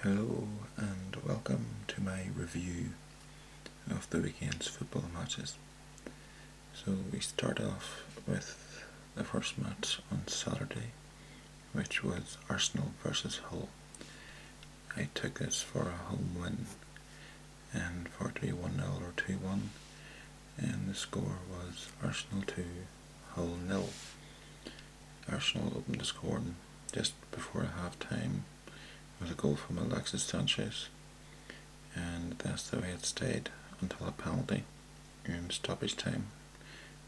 Hello and welcome to my review of the weekend's football matches. So we start off with the first match on Saturday, which was Arsenal versus Hull. I took this for a home win and for it to be 1-0 or 2-1, and the score was Arsenal 2, Hull 0. Arsenal opened the scoring just before half time with a goal from Alexis Sanchez, and that's the way it stayed until a penalty in stoppage time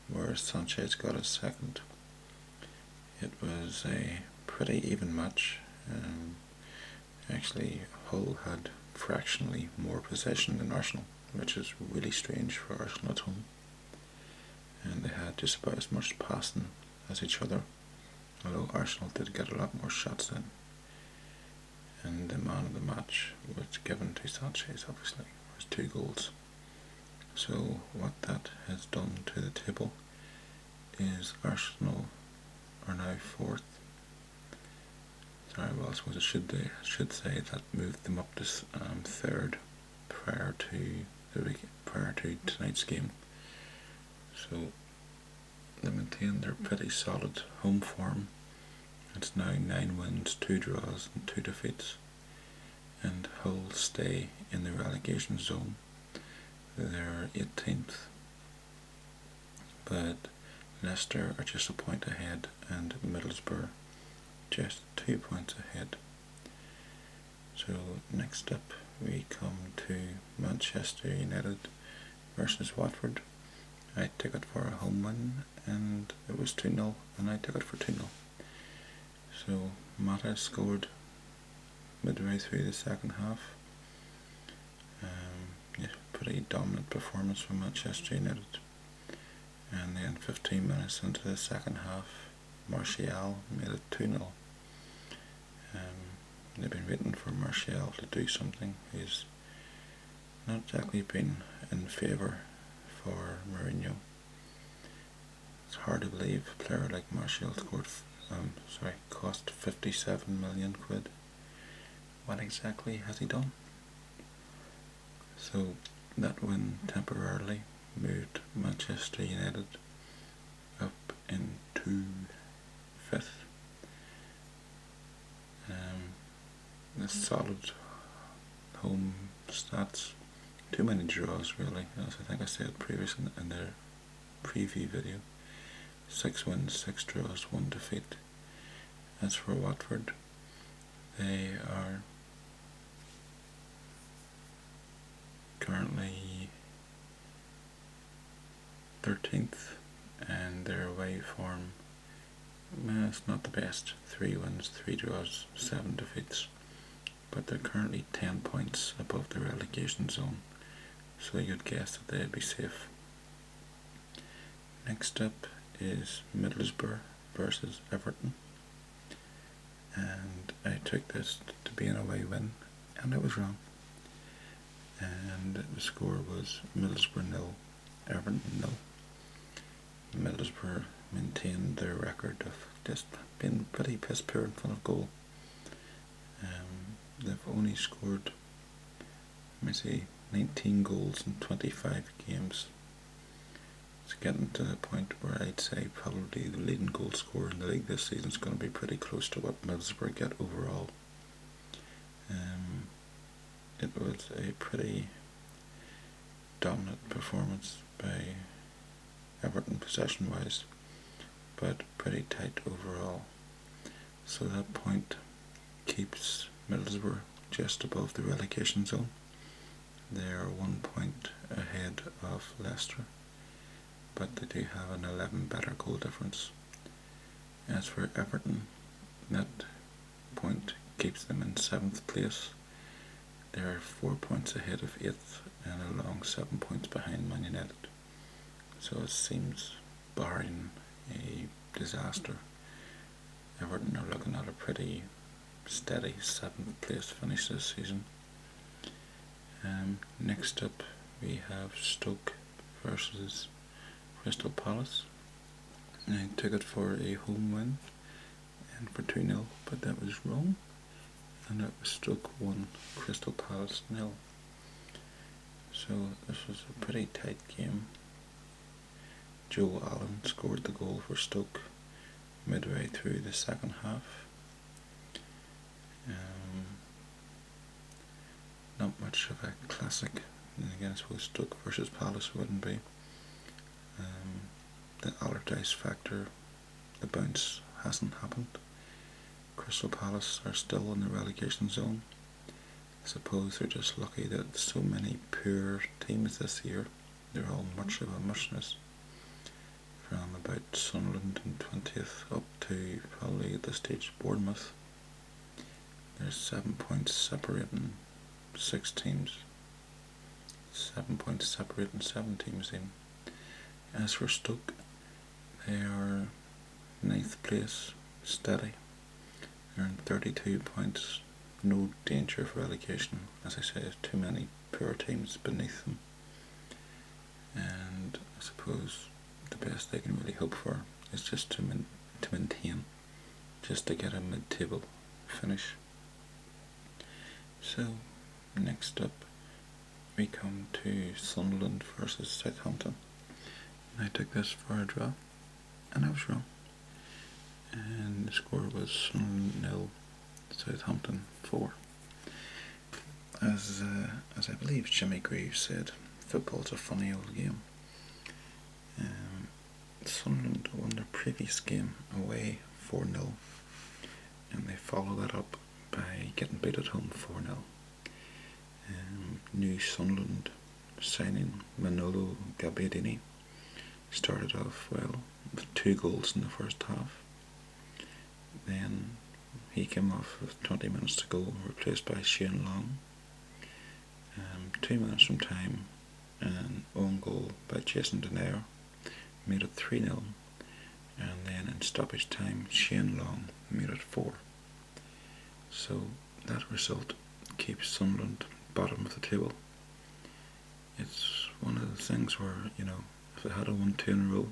where Sanchez got his second. It was a pretty even match. Actually, Hull had fractionally more possession than Arsenal, which is really strange for Arsenal at home, and they had just about as much passing as each other, although Arsenal did get a lot more shots in. And the man of the match was given to Sanchez, obviously, for his 2 goals. So what that has done to the table is Arsenal are now 4th. Sorry, well, I suppose I should say that moved them up to 3rd prior to tonight's game. So they maintain their pretty solid home form. It's now 9 wins, 2 draws and 2 defeats, and Hull stay in the relegation zone. They're 18th, but Leicester are just a point ahead and Middlesbrough just 2 points ahead. So next up we come to Manchester United versus Watford. I took it for a home win and it was 2-0, and I took it for 2-0. So Mata scored midway through the second half. Pretty dominant performance from Manchester United. And then 15 minutes into the second half, Martial made it 2-0. They've been waiting for Martial to do something. He's not exactly been in favour for Mourinho. It's hard to believe a player like Martial cost 57 million quid. What exactly has he done? So that win temporarily moved Manchester United up into 5th. The solid home stats, too many draws really, as I think I said previously in the preview video. 6 wins, 6 draws, 1 defeat. As for Watford, they are currently 13th, and their away form, it's not the best. 3 wins, 3 draws, 7 defeats, but they're currently 10 points above the relegation zone, so you'd guess that they'd be safe. Next up is Middlesbrough versus Everton, and I took this to be an away win, and I was wrong. And the score was Middlesbrough 0, Everton 0. Middlesbrough maintained their record of just being pretty piss poor in front of goal. They've only scored, 19 goals in 25 games. It's getting to the point where I'd say probably the leading goal scorer in the league this season is going to be pretty close to what Middlesbrough get overall. It was a pretty dominant performance by Everton possession-wise, but pretty tight overall. So that point keeps Middlesbrough just above the relegation zone. They are 1 point ahead of Leicester, but they do have an 11 better goal difference. As for Everton, that point keeps them in 7th place. They are 4 points ahead of 8th and a long 7 points behind Man United. So it seems, barring a disaster, Everton are looking at a pretty steady 7th place finish this season. Next up we have Stoke versus Crystal Palace. I took it for a home win and for 2-0, but that was wrong. and it was Stoke 1, Crystal Palace 0. So this was a pretty tight game. Joe Allen scored the goal for Stoke midway through the second half. Not much of a classic, and again I suppose Stoke versus Palace wouldn't be. The Allardyce factor, the bounce hasn't happened. Crystal Palace are still in the relegation zone. I suppose they're just lucky that so many poor teams this year. They're all much of a muchness. From about Sunderland in 20th up to probably at this stage Bournemouth. There's 7 points separating 6 teams. 7 points separating 7 teams in. As for Stoke, they are 9th place, steady. They're on 32 points, no danger of relegation. As I say, there's too many poor teams beneath them. And I suppose the best they can really hope for is just to maintain, just to get a mid-table finish. So, next up we come to Sunderland versus Southampton. I took this for a draw, and I was wrong. And the score was Sunderland 0, Southampton 4. As I believe Jimmy Greaves said, football's a funny old game. Sunderland won their previous game away 4-0, and they follow that up by getting beat at home 4-0. New Sunderland signing Manolo Gabbiadini started off well with 2 goals in the first half. Then he came off with 20 minutes to go, replaced by Shane Long. 2 minutes from time, an own goal by Jason Denayer made it 3-0, and then in stoppage time Shane Long made it 4. So that result keeps Sunderland bottom of the table. It's one of the things where, if they had won 2 in a row,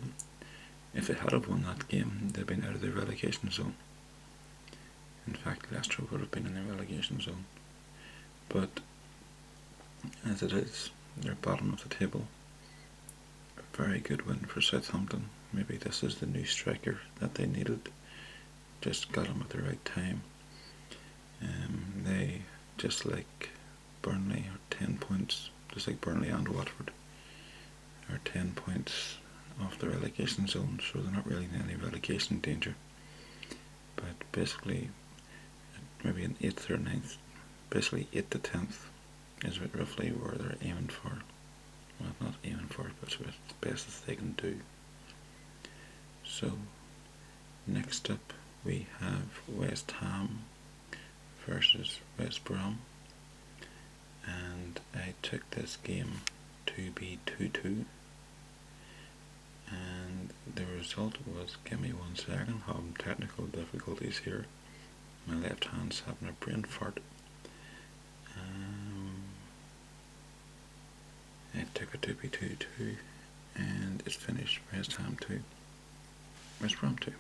if they had won that game, they'd been out of the relegation zone. In fact, Leicester would have been in the relegation zone. But as it is, they're bottom of the table. A very good win for Southampton. Maybe this is the new striker that they needed. Just got him at the right time. They, just like Burnley, are 10 points, just like Burnley and Watford, are 10 points off the relegation zone, so they're not really in any relegation danger. But basically, maybe in 8th or 9th, basically 8th to 10th is roughly where they're aiming for. Well, not aiming for it, but it's the best that they can do. So, next up we have West Ham versus West Brom, and I took this game to be 2-2, and the result was, give me 1 second, having technical difficulties here. My left hand's having a brain fart. I took it to be 2-2, and it's finished West Ham 2, West Brom 2.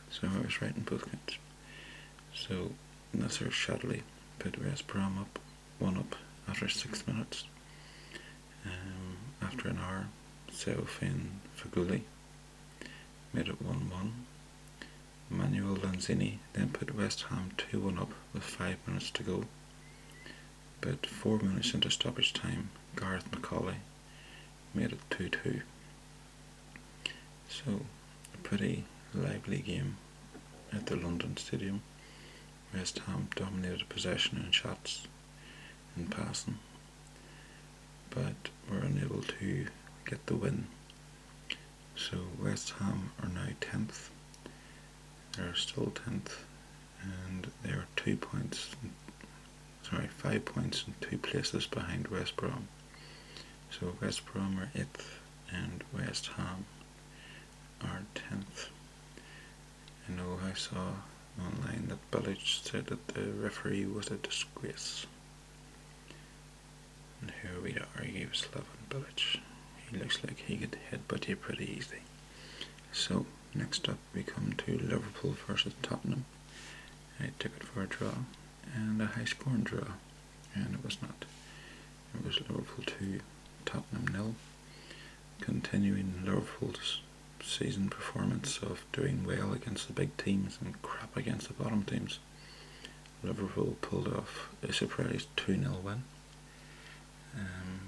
So I was right in both counts. So Nasser Shadley put West Brom up 1-up after 6 minutes. After an hour, Seofane Faguli made it 1-1. Manuel Lanzini then put West Ham 2-1 up with 5 minutes to go. About 4 minutes into stoppage time, Gareth McCauley made it 2-2. So, a pretty lively game at the London Stadium. West Ham dominated possession and shots and passing, but were unable to get the win. So West Ham are now 10th. They're still 10th, and they are 5 points and 2 places behind West Brom. So West Brom are 8th and West Ham are 10th. I know I saw online that Bilic said that the referee was a disgrace. And who are we to argue with Slaven Bilic? He looks like he could headbutt you pretty easily. So, next up we come to Liverpool versus Tottenham. I took it for a draw, and a high scoring draw, and it was not. It was Liverpool 2, Tottenham 0, continuing Liverpool's season performance of doing well against the big teams and crap against the bottom teams. Liverpool pulled off a surprise 2-0 win.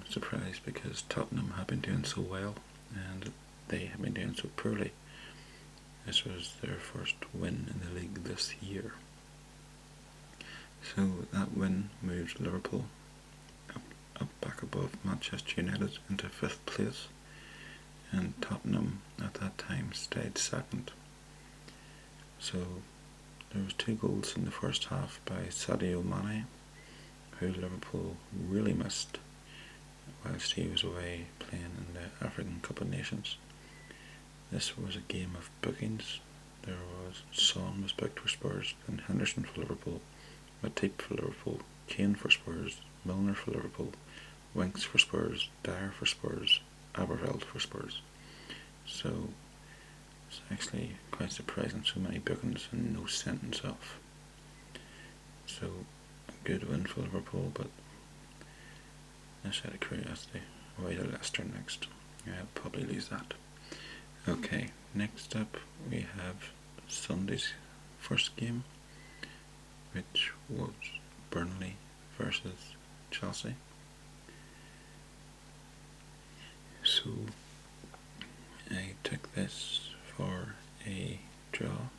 Surprised because Tottenham have been doing so well and they have been doing so poorly. This was their first win in the league this year. So that win moved Liverpool up back above Manchester United into 5th place, and Tottenham at that time stayed second. So there was 2 goals in the first half by Sadio Mane, who Liverpool really missed whilst he was away playing in the African Cup of Nations. This was a game of bookings. There was Son was booked for Spurs, then Henderson for Liverpool, Matip for Liverpool, Kane for Spurs, Milner for Liverpool, Winks for Spurs, Dyer for Spurs, Aberveld for Spurs. So it's actually quite surprising, so many bookings and no sentence off. So a good win for Liverpool, but just out of curiosity, away to Leicester next. I'll probably lose that. Okay, next up we have Sunday's first game, which was Burnley versus Chelsea. So I took this for a draw,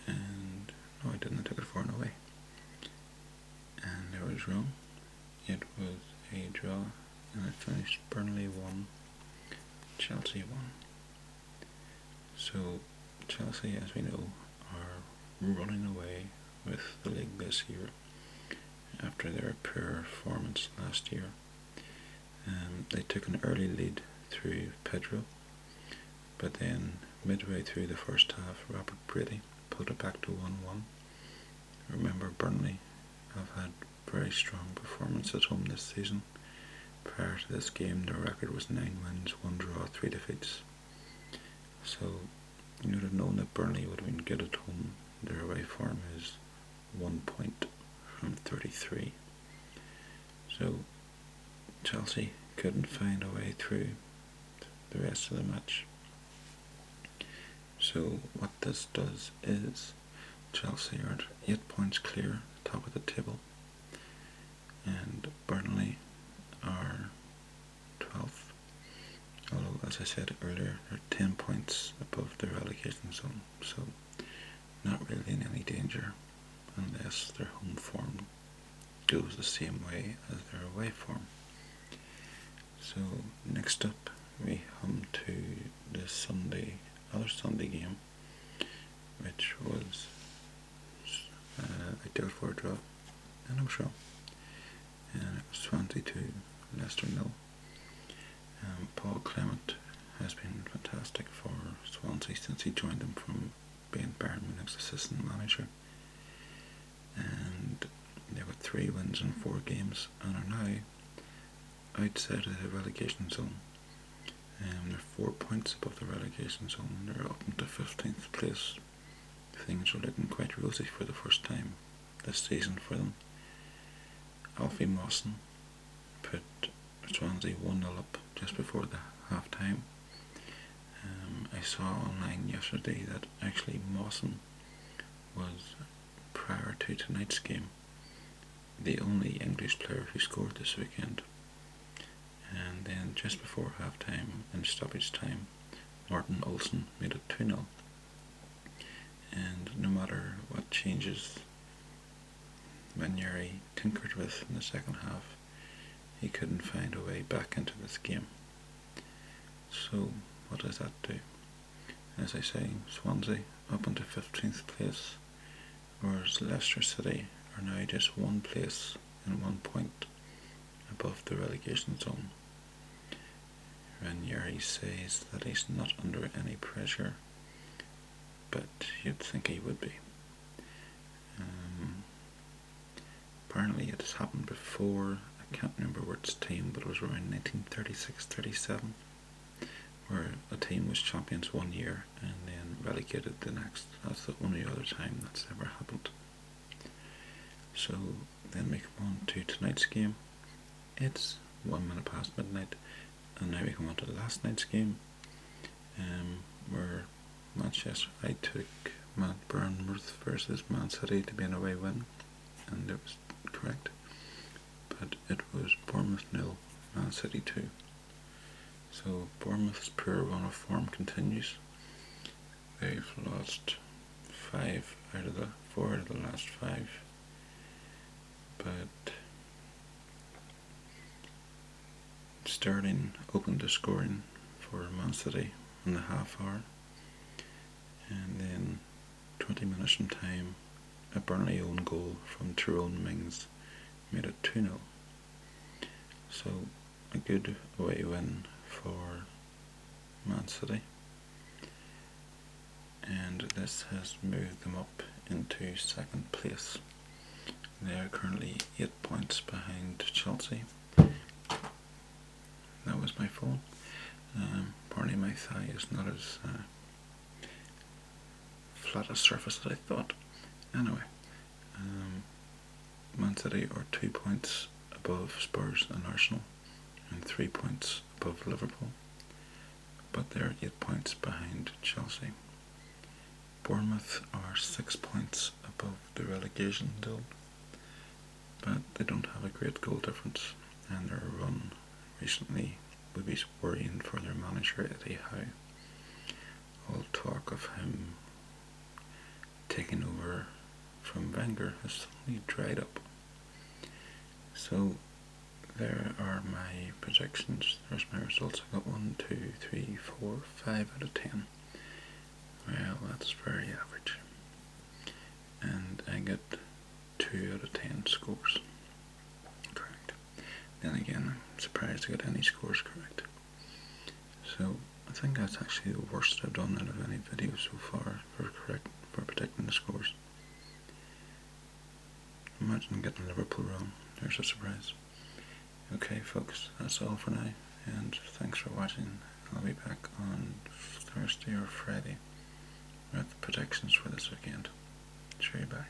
and no, I didn't. I took it for an away, and I was wrong. It was a draw, and it finished Burnley 1, Chelsea 1. So Chelsea, as we know, are running away with the league this year after their poor performance last year. They took an early lead through Pedro, but then midway through the first half, Robert Brady pulled it back to 1-1. Remember, Burnley have had very strong performance at home this season. Prior to this game, their record was 9 wins, 1 draw, 3 defeats. So you would have known that Burnley would have been good at home. Their away form is 1 point from 33. So Chelsea couldn't find a way through the rest of the match. So what this does is Chelsea are 8 points clear, top of the table, and Burnley are 12th. Although, as I said earlier, they're 10 points above the relegation zone, so not really in any danger unless their home form goes the same way as their away form. So next up we come to the other Sunday game, which was I took for a draw, and I'm sure, and it was Swansea 2, Leicester 0. Paul Clement has been fantastic for Swansea since he joined them from being Bayern Munich's assistant manager, and they've got 3 wins in 4 games and are now outside of the relegation zone. They're 4 points above the relegation zone. They're up into 15th place. Things are looking quite rosy for the first time this season for them. Alfie Mawson put Swansea 1-0 up just before the half time. I saw online yesterday that actually Mawson was, prior to tonight's game, the only English player who scored this weekend. And then just before half time, in stoppage time, Martin Olsen made it 2-0. And no matter what changes Ranieri tinkered with in the second half, he couldn't find a way back into this game. So what does that do? As I say, Swansea up into 15th place, whereas Leicester City are now just 1 place and 1 point above the relegation zone. Ranieri says that he's not under any pressure, but you'd think he would be. Apparently it has happened before. I can't remember which team, but it was around 1936-37, where a team was champions 1 year and then relegated the next. That's the only other time that's ever happened. So then we come on to tonight's game. It's 1 minute past midnight, and now we come on to last night's game, where I took Bournemouth versus Man City to be an away win, and it was correct. But it was Bournemouth 0, Man City 2. So Bournemouth's poor run of form continues. They've lost 4 out of the last 5. But Sterling opened the scoring for Man City in the half hour, and then 20 minutes from time, a Burnley own goal from Tyrone Mings made it 2-0. So a good away win for Man City, and this has moved them up into second place. They are currently 8 points behind Chelsea. That was my phone. Apparently my thigh is not as flat a surface as I thought. Anyway, Man City are 2 points above Spurs and Arsenal, and 3 points above Liverpool, but they're 8 points behind Chelsea. Bournemouth are 6 points above the relegation zone, but they don't have a great goal difference, and their run recently would be worrying for their manager Eddie Howe. All talk of him taking over from Wenger has suddenly dried up. So there are my predictions. There's my results. I got 1, 2, 3, 4, 5 out of 10. Well, that's very average. And I get 2 out of 10 scores correct. Then again, I'm surprised to get any scores correct. So I think that's actually the worst I've done out of any video so far for predicting the scores. Imagine getting Liverpool wrong. There's a surprise. Okay folks, that's all for now, and thanks for watching. I'll be back on Thursday or Friday with predictions for this weekend. Sure, bye.